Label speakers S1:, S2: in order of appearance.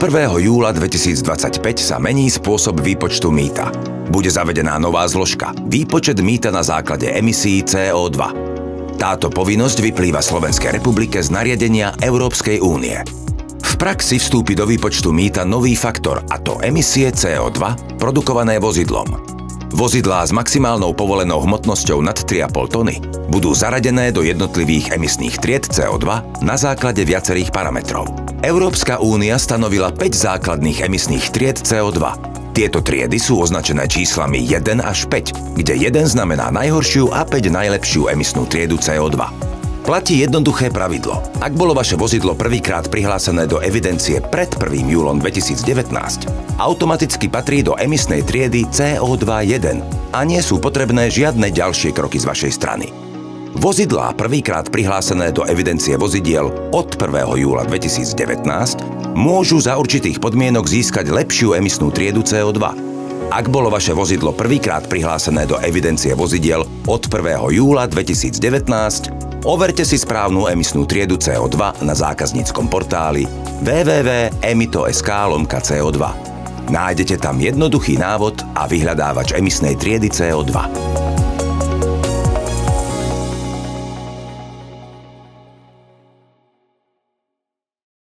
S1: 1. júla 2025 sa mení spôsob výpočtu mýta. Bude zavedená nová zložka – výpočet mýta na základe emisí CO2. Táto povinnosť vyplýva Slovenskej republike z nariadenia Európskej únie. V praxi vstúpi do výpočtu mýta nový faktor, a to emisie CO2 produkované vozidlom. Vozidlá s maximálnou povolenou hmotnosťou nad 3,5 tony budú zaradené do jednotlivých emisných tried CO2 na základe viacerých parametrov. Európska únia stanovila 5 základných emisných tried CO2. Tieto triedy sú označené číslami 1 až 5, kde 1 znamená najhoršiu a 5 najlepšiu emisnú triedu CO2. Platí jednoduché pravidlo. Ak bolo vaše vozidlo prvýkrát prihlásené do evidencie pred 1. júlom 2019, automaticky patrí do emisnej triedy CO2-1 a nie sú potrebné žiadne ďalšie kroky z vašej strany. Vozidlá prvýkrát prihlásené do evidencie vozidiel od 1. júla 2019 môžu za určitých podmienok získať lepšiu emisnú triedu CO2. Ak bolo vaše vozidlo prvýkrát prihlásené do evidencie vozidiel od 1. júla 2019, overte si správnu emisnú triedu CO2 na zákazníckom portáli www.emito.sk/CO2. Nájdete tam jednoduchý návod a vyhľadávač emisnej triedy CO2.